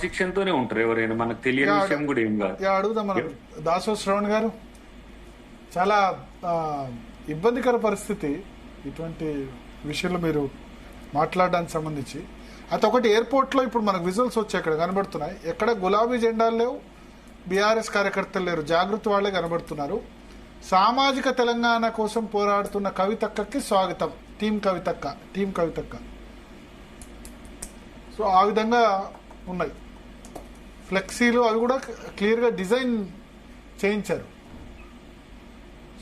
శిక్షణతోనే ఉంటారు ఎవరైనా, మనకు తెలియని విషయం కూడా ఏం కాదు. అడుగుదాం మనం. దాసో శ్రవణ్ గారు, చాలా ఇబ్బందికర పరిస్థితి ఇటువంటి విషయంలో మీరు మాట్లాడడానికి సంబంధించి. అయితే ఒకటి, ఎయిర్పోర్ట్లో ఇప్పుడు మనకు విజువల్స్ వచ్చి అక్కడ కనబడుతున్నాయి, ఎక్కడ గులాబీ జెండాలు లేవు, బీఆర్ఎస్ కార్యకర్తలు లేరు, జాగృతి వాళ్ళే కనబడుతున్నారు. సామాజిక తెలంగాణ కోసం పోరాడుతున్న కవితక్కకి స్వాగతం, టీం కవితక్క. సో ఆ విధంగా ఉన్నాయి ఫ్లెక్సీలు, అవి కూడా క్లియర్గా డిజైన్ చేయించారు.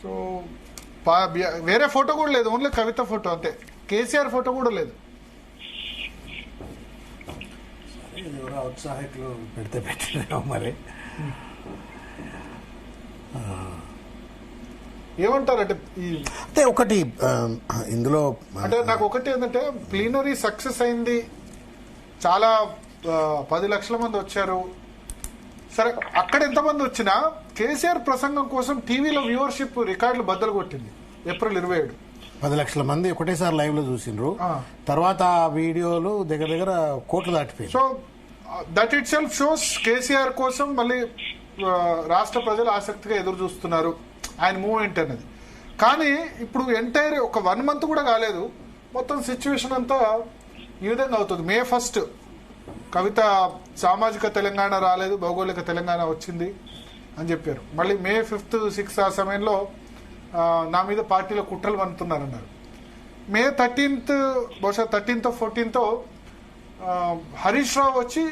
సో వేరే ఫోటో కూడా లేదు, ఓన్లీ కవిత ఫోటో అంతే, కేసీఆర్ ఫోటో కూడా లేదు. ఎవరో ఔత్సాహికులు పెడితే పెట్టినా మరి ఏమంటారంటే అంటే ఒకటి ఇందులో అంటే నాకు ఒకటి ఏంటంటే, ప్లీనరీ సక్సెస్ అయింది, చాలా 10 లక్షల మంది వచ్చారు. సరే, అక్కడ ఎంతమంది వచ్చినా కేసీఆర్ ప్రసంగం కోసం టీవీలో వ్యూవర్షిప్ రికార్డులు బద్దలు కొట్టింది. ఏప్రిల్ 27 10 లక్షల మంది ఒకటేసారి లైవ్ లో చూసిండ్రు. తర్వాత ఆ వీడియోలు దగ్గర కోట్లు దాటిపోయి. So that it self shows KCR కోసం మళ్ళీ రాష్ట్ర ప్రజలు ఆసక్తిగా ఎదురు చూస్తున్నారు ఆయన మూవ్మెంట్ అనేది. కానీ ఇప్పుడు ఎంటైర్ ఒక 1 మంత్ కూడా కాలేదు, మొత్తం సిచ్యువేషన్ అంతా ఈ విధంగా అవుతుంది. మే 1 కవిత సామాజిక తెలంగాణ రాలేదు, భౌగోళిక తెలంగాణ వచ్చింది అని చెప్పారు. మళ్ళీ మే 5, 6 ఆ సమయంలో నా మీద పార్టీలో కుట్రలు పన్నుతున్నారన్నారు. మే 13th, బహుశా 13th 14th హరీష్ రావు వచ్చి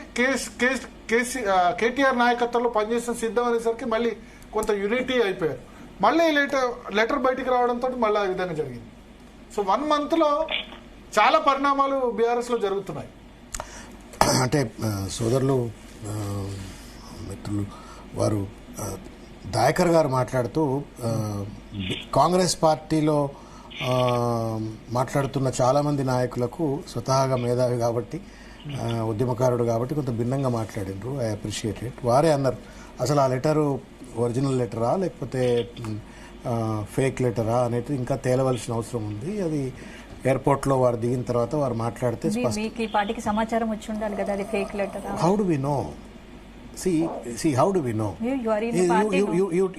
కేటీఆర్ నాయకత్వంలో పనిచేసిన సిద్ధం అనేసరికి మళ్ళీ కొంత యూనిటీ అయిపోయారు. మళ్ళీ లెటర్ బయటికి రావడంతో మళ్ళీ ఆ విధంగా జరిగింది. సో 1 మంత్లో చాలా పరిణామాలు బీఆర్ఎస్ లో జరుగుతున్నాయి. అంటే సోదరులు మిత్రులు వారు దయాకర్ గారు మాట్లాడుతూ కాంగ్రెస్ పార్టీలో మాట్లాడుతున్న చాలామంది నాయకులకు స్వతహాగా మేధావి కాబట్టి, ఉద్యమకారుడు కాబట్టి కొంత భిన్నంగా మాట్లాడినరు. I appreciate it. వారే అన్నారు, అసలు ఆ లెటరు ఒరిజినల్ లెటరా లేకపోతే ఫేక్ లెటరా అనేది ఇంకా తేలవలసిన అవసరం ఉంది. అది ఎయిర్పోర్ట్లో వారు దిగిన తర్వాత వారు మాట్లాడితే పార్టీకి సమాచారం వచ్చి ఉండాలి కదా, అది fake letter. How do we know? See how do we know?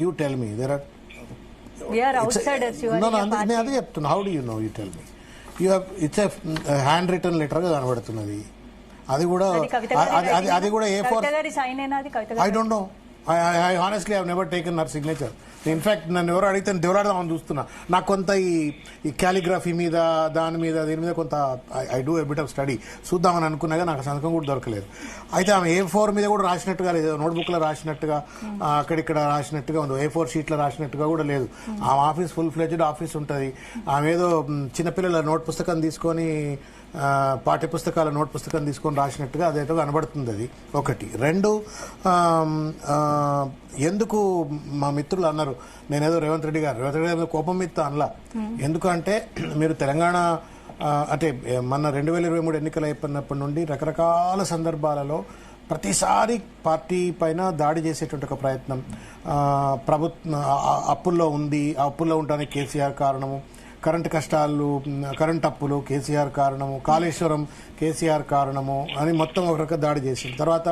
You tell me. There are we are outsiders. No, నేను అదే చెప్తున్నా. How do you know? You tell me. It's a hand written letter గా కనబడుతున్నది. అది కూడా A4 I don't know. I honestly have never taken her signature. In fact నన్ను ఎవరు అడిగితే దేవులాడదామని చూస్తున్నా. నాకు కొంత ఈ క్యాలిగ్రఫీ మీద దీని మీద కొంత I do a bit of study చూద్దామని అనుకున్నాగా నాకు సంతకం కూడా దొరకలేదు. అయితే ఆమె A4 మీద కూడా రాసినట్టుగా లేదు, నోట్బుక్లో రాసినట్టుగా అక్కడిక్కడ రాసినట్టుగా ఉంది, A4 షీట్లో రాసినట్టుగా కూడా లేదు. ఆమె ఆఫీస్ ఫుల్ ఫ్లెడ్జ్డ్ ఆఫీస్ ఉంటుంది. ఆమె ఏదో చిన్నపిల్లల నోట్ పుస్తకం తీసుకొని పాఠ్యపుస్తకాల నోట్ పుస్తకం తీసుకొని రాసినట్టుగా అదేదో కనబడుతుంది. అది ఒకటి. 2, ఎందుకు మా మిత్రులు అన్నారు నేనేదో రేవంత్ రెడ్డి గారు కోపం మీద అనలా. ఎందుకంటే మీరు తెలంగాణ అంటే మన 2023 ఎన్నికలు అయిపోయినప్పటి నుండి రకరకాల సందర్భాలలో ప్రతిసారి పార్టీ పైన దాడి చేసేటువంటి ఒక ప్రయత్నం, ప్రభుత్వం అప్పుల్లో ఉంది, ఆ అప్పుల్లో ఉండడానికి కేసీఆర్ కారణము, కరెంటు కష్టాలు, కరెంట్ అప్పులు కేసీఆర్ కారణము, కాళేశ్వరం కేసీఆర్ కారణము అని మొత్తం ఒక రకంగా దాడి చేసిండ్రు. తర్వాత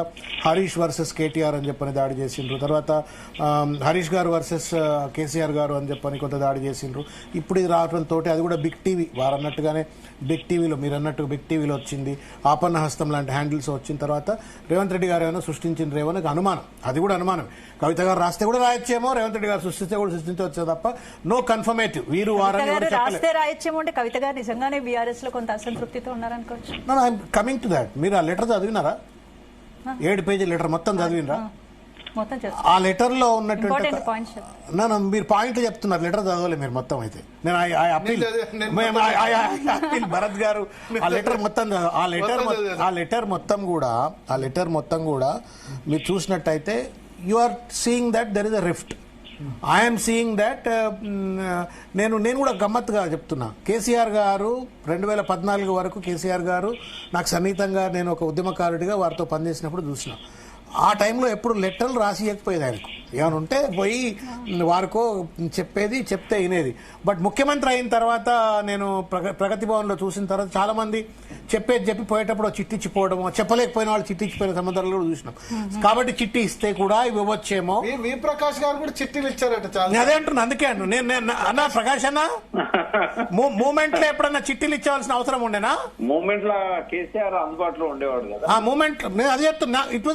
హరీష్ వర్సెస్ కేటీఆర్ అని చెప్పని దాడి చేసిండ్రు. తర్వాత హరీష్ గారు వర్సెస్ కేసీఆర్ గారు అని చెప్పని కొంత దాడి చేసిండ్రు. ఇప్పుడు ఇది రావడంతో అది కూడా బిగ్ టీవీ వారు అన్నట్టుగానే బిగ్ టీవీలో మీరు అన్నట్టు బిగ్ టీవీలో వచ్చింది, ఆపన్న హస్తం లాంటి హ్యాండిల్స్ వచ్చిన తర్వాత రేవంత్ రెడ్డి గారు ఏమైనా సృష్టించిండ్రేమో నాకు అనుమానం. అది కూడా అనుమానం. కవిత గారు రాస్తే కూడా రాయొచ్చేమో, రేవంత్ రెడ్డి గారు సృష్టిస్తే కూడా సృష్టించవచ్చు తప్ప నో కన్ఫర్మేటివ్. వీరు రాస్తే రాయొచ్చేమో అంటే కవిత గారు నిజంగానే బీఆర్ఎస్ లో కొంత అసంతృప్తితో ఉన్నారనుకోవచ్చు. కమింగ్ టు దాట్, మీరు ఆ లెటర్ చదివినారా? 7 పేజీ లెటర్ మొత్తం చదివినరా? ఆ లెటర్ లో ఉన్నటువంటి మీరు పాయింట్లు చెప్తున్నారు, లెటర్ చదవలే మీరు మొత్తం. అయితే నేను అప్పీల్ భరత్ గారు ఆ లెటర్ మొత్తం కూడా మీరు చూసినట్టయితే you are seeing that there is a rift. I'm seeing that నేను కూడా గమ్మత్తుగా చెప్తున్నా. కేసీఆర్ గారు 2014 వరకు కేసీఆర్ గారు నాకు సన్నిహితంగా, నేను ఒక ఉద్యమకారుడిగా వారితో పనిచేసినప్పుడు చూసిన. ఆ టైంలో ఎప్పుడు లెటర్లు రాసి ఇవ్వకపోయేది ఆయనకు. ఏమైనా ఉంటే పోయి వారికో చెప్పేది చెప్తే వినేది. బట్ ముఖ్యమంత్రి అయిన తర్వాత నేను ప్రగతి భవన్లో చూసిన తర్వాత చాలా మంది చెప్పేది చెప్పి పోయేటప్పుడు చిట్టిచ్చిపోవడం, చెప్పలేకపోయిన వాళ్ళు చిట్టిచ్చిపోయిన సందర్భాలు కూడా చూసినాం. కాబట్టి చిట్టి ఇస్తే కూడా ఇవ్వచ్చేమో. వి ప్రకాష్ గారు కూడా చిట్టీలు ఇచ్చారట చాలా. అదే అంటున్నా, అందుకే అంటు నేను అన్నా ప్రకాష్ అన్న మూమెంట్ లో ఎప్పుడన్నా చిట్టీలు ఇచ్చేవాల్సిన అవసరం ఉండేనా? మూమెంట్ లో కేసీఆర్ అందుబాటులో ఉండేవాడు కదా. ఆ మూమెంట్ నేను అదే చెప్తున్నా. It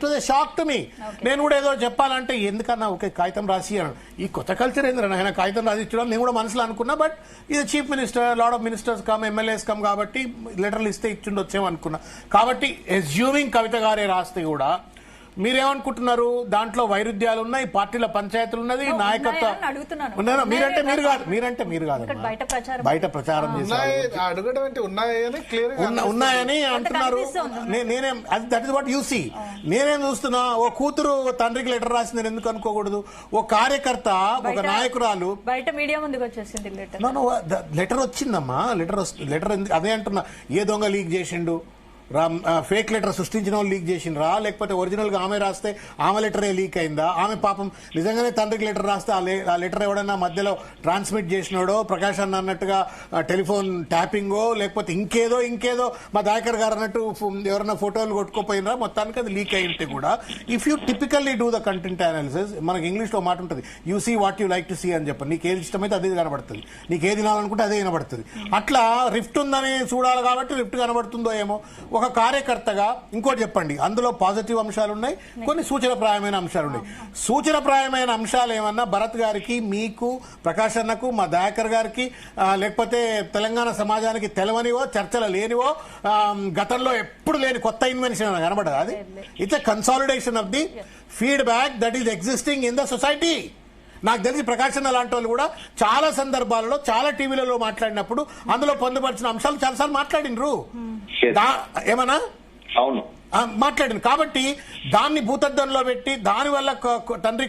was a shock to me. నేను కూడా ఏదో చెప్పాలంటే ఎందుకన్నా ఓకే కాగితం రాసి ఈ కొత్త కల్చర్ ఏంద్రా ఆయన కాగితం రాసి ఇచ్చడం నేను కూడా మనసులో అనుకున్నా. బట్ ఇది chief minister, lot of ministers come, MLAs come కాబట్టి లెటర్లు ఇస్తే ఇచ్చిండొచ్చేమో అనుకున్నా. కాబట్టి ఎస్యూమింగ్ కవిత గారే రాస్తే కూడా మీరేమనుకుంటున్నారు? దాంట్లో వైరుధ్యాలు ఉన్నాయి, పార్టీల పంచాయతీలు ఉన్నది, నాయకత్వం మీరంటే మీరు కాదు బయట ప్రచారం ఉన్నాయని అంటున్నారు. నేనేం that is what you see. నేనేం చూస్తున్నా, ఓ కూతురు తండ్రికి లెటర్ రాసిందని ఎందుకు అనుకోకూడదు? ఓ కార్యకర్త, ఒక నాయకురాలు బయట మీడియా ముందుకు వచ్చేసింది లెటర్ వచ్చిందమ్మా. లెటర్ అదే అంటున్నా. ఏ దొంగ లీక్ చేసిండు? ఫేక్ లెటర్ సృష్టించిన వాళ్ళు లీక్ చేసిండ్రా, లేకపోతే ఒరిజినల్ గా ఆమె రాస్తే ఆమె లెటరే లీక్ అయిందా? ఆమె పాపం నిజంగానే తండ్రికి లెటర్ రాస్తే ఆ లెటర్ ఎవడన్నా మధ్యలో ట్రాన్స్మిట్ చేసినాడో, ప్రకాష్ అన్న అన్నట్టుగా టెలిఫోన్ ట్యాపింగో, లేకపోతే ఇంకేదో మా దయాకర్ గారు అన్నట్టు ఎవరైనా ఫోటోలు కొట్టుకోపోయినరా, మొత్తానికి అది లీక్ అయి ఉంటే కూడా if you typically do the content analysis, మనకి ఇంగ్లీష్ లో మాట ఉంటుంది, you see what you like to see అని చెప్పి. నీకు ఏది ఇష్టమైతే అదే కనబడుతుంది, నీకు ఏది వినాలనుకుంటే అదే వినబడుతుంది. అట్లా రిఫ్ట్ ఉందని చూడాలి కాబట్టి రిఫ్ట్ కనబడుతుందో ఏమో. ఒక కార్యకర్తగా ఇంకోటి చెప్పండి, అందులో పాజిటివ్ అంశాలు ఉన్నాయి, కొన్ని సూచనప్రాయమైన అంశాలు ఉన్నాయి. సూచనప్రాయమైన అంశాలు ఏమన్నా భరత్ గారికి, మీకు, ప్రకాష్ అన్నకు, మా దయాకర్ గారికి, లేకపోతే తెలంగాణ సమాజానికి తెలవనివో, చర్చలు లేనివో, గతంలో ఎప్పుడు లేని కొత్త ఇన్వెన్షన్ కనబడదు. అది it's a consolidation of the feedback that is existing in the society. నాకు తెలిసి ప్రకాష్ అన్న లాంటి వాళ్ళు కూడా చాలా సందర్భాలలో చాలా టీవీలలో మాట్లాడినప్పుడు అందులో పొందుపరిచిన అంశాలు చాలాసార్లు మాట్లాడినరు. ఏమన్నా అవును మాట్లాడింది. కాబట్టి దాన్ని భూతద్దంలో పెట్టి దానివల్ల తండ్రి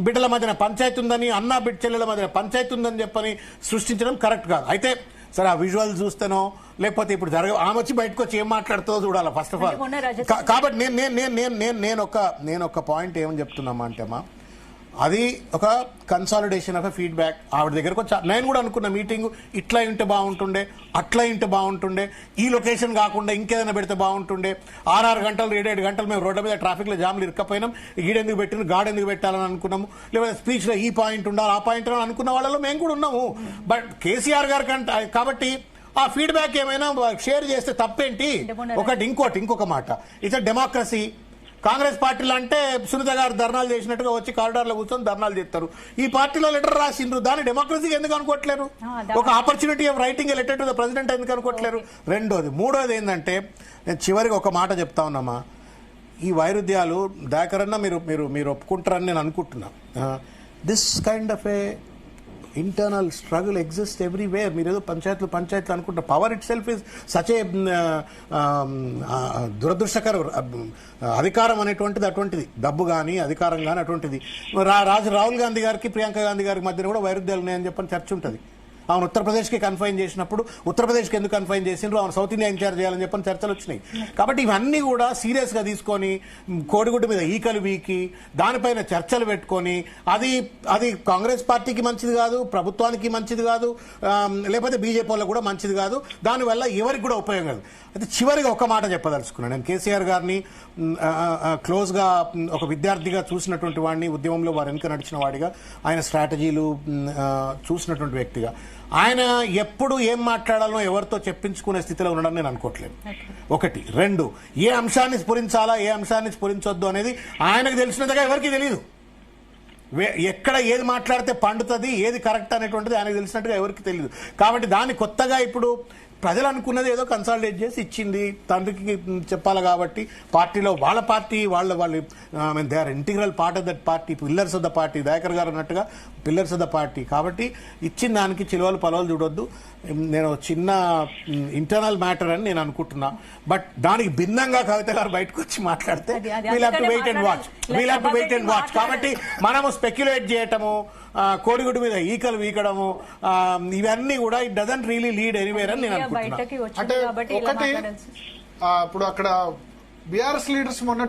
బిడ్డల మధ్యన పంచాయతీ ఉందని, అన్న బిడ్డ చెల్లెల మధ్యన పంచాయతీ ఉందని చెప్పని సృష్టించడం కరెక్ట్ కాదు. అయితే సరే, ఆ విజువల్ చూస్తేనో లేకపోతే ఇప్పుడు ఆమె వచ్చి బయటకు వచ్చి ఏం మాట్లాడుతుందో చూడాలి ఫస్ట్ ఆఫ్ ఆల్. కాబట్టి నేను ఒక పాయింట్ ఏమని చెప్తున్నామా అంటే అమ్మా, అది ఒక కన్సాలిడేషన్ ఆఫ్ ఎ ఫీడ్బ్యాక్. ఆవిడ దగ్గరకు వచ్చి నేను కూడా అనుకున్న మీటింగ్ ఇట్లా ఇంటే బాగుంటుండే, అట్లా ఇంటే బాగుంటుండే, ఈ లొకేషన్ కాకుండా ఇంకేదైనా పెడితే బాగుంటుండే, 6 గంటలు 7 గంటలు మేము రోడ్ల మీద ట్రాఫిక్ లో జామ్లు ఇరుక్కపోయినాం, గీడెందుకు పెట్టిన గాడెందుకు పెట్టాలని అనుకున్నాము, లేకపోతే స్పీచ్ లో ఈ పాయింట్ ఉండాలి ఆ పాయింట్ అనుకున్న వాళ్ళలో మేము కూడా ఉన్నాము. బట్ కేసీఆర్ గారి కంటే కాబట్టి ఆ ఫీడ్బ్యాక్ ఏమైనా షేర్ చేస్తే తప్పేంటి? ఇంకొక మాట, ఇట్స్ డెమోక్రసీ. కాంగ్రెస్ పార్టీలో అంటే సునీత గారు ధర్నాలు చేసినట్టుగా వచ్చి కారిడార్లో కూర్చొని ధర్నాలు చేస్తారు. ఈ పార్టీలో లెటర్ రాసిండ్రు, దాన్ని డెమోక్రసీకి ఎందుకు అనుకోవట్లేరు? ఒక opportunity of writing A letter to the president ఎందుకు అనుకోవట్లేరు? మూడోది ఏంటంటే, నేను చివరికి ఒక మాట చెప్తా ఉన్నామా, ఈ వైరుధ్యాలు దయాకరన్నా మీరు ఒప్పుకుంటారని నేను అనుకుంటున్నా. This kind of a internal struggle exist everywhere. మీరు ఏదో పంచాయతీలు అనుకుంటారు. Power itself is such a దురదృష్టకర అధికారం అనేటువంటిది అటువంటిది. డబ్బు కానీ అధికారం కానీ అటువంటిది. రాహుల్ గాంధీ గారికి ప్రియాంక గాంధీ గారికి మధ్యన కూడా వైరుధ్యాలు ఉన్నాయని చెప్పని చర్చ ఉంటుంది. ఆమెను ఉత్తరప్రదేశ్కి కన్ఫైన్ చేసినప్పుడు ఉత్తరప్రదేశ్కి ఎందుకు కన్ఫైన్ చేసిండ్రు, ఆమెను సౌత్ ఇండియా ఇన్ఛార్జ్ చేయాలని చెప్పని చర్చలు వచ్చినాయి. కాబట్టి ఇవన్నీ కూడా సీరియస్ గా తీసుకొని కోడిగుడ్డు మీద ఈకలు వీకి దానిపైన చర్చలు పెట్టుకొని అది కాంగ్రెస్ పార్టీకి మంచిది కాదు, ప్రభుత్వానికి మంచిది కాదు, లేకపోతే బీజేపీ వాళ్ళకి కూడా మంచిది కాదు, దానివల్ల ఎవరికి కూడా ఉపయోగం కాదు. అయితే చివరిగా ఒక మాట చెప్పదలుచుకున్నాను. నేను కేసీఆర్ గారిని క్లోజ్ గా ఒక విద్యార్థిగా చూసినటువంటి వాడిని, ఉద్యమంలో వారు వెనుక నడిచిన వాడిగా, ఆయన స్ట్రాటజీలు చూసినటువంటి వ్యక్తిగా, ఆయన ఎప్పుడు ఏం మాట్లాడాలో ఎవరితో చెప్పించుకునే స్థితిలో ఉండడం నేను అనుకోవట్లేదు. 1, 2 ఏ అంశాన్ని స్ఫురించాలా ఏ అంశాన్ని స్ఫురించొద్దు అనేది ఆయనకు తెలిసినట్టుగా ఎవరికి తెలియదు. ఎక్కడ ఏది మాట్లాడితే పండుతుంది, ఏది కరెక్ట్ అనేటువంటిది ఆయనకు తెలిసినట్టుగా ఎవరికి తెలియదు. కాబట్టి దాన్ని కొత్తగా ఇప్పుడు ప్రజలు అనుకున్నది ఏదో కన్సాలిడేట్ చేసి ఇచ్చింది, తండ్రికి చెప్పాలి కాబట్టి పార్టీలో వాళ్ళ party they are integral part of that party, pillars of the party, Dayakar garu అన్నట్టుగా పిల్లర్స్ ఆఫ్ ద పార్టీ. కాబట్టి ఇచ్చిన దానికి చిలువలు పలవలు చూడొద్దు. నేను చిన్న ఇంటర్నల్ మ్యాటర్ అని నేను అనుకుంటున్నా. బట్ దానికి భిన్నంగా కవిత గారు బయటకు వచ్చి మాట్లాడితే we'll have to wait and watch. కాబట్టి మనము స్పెక్యులేట్ చేయటము, కోడిగుడ్డు మీద ఈకలు వీకడము, ఇవన్నీ కూడా it doesn't really lead anywhere అని నేను అనుకుంటున్నా. అంటే ఒకటి ఇప్పుడు అక్కడ బీఆర్ఎస్ లీడర్స్ మొన్న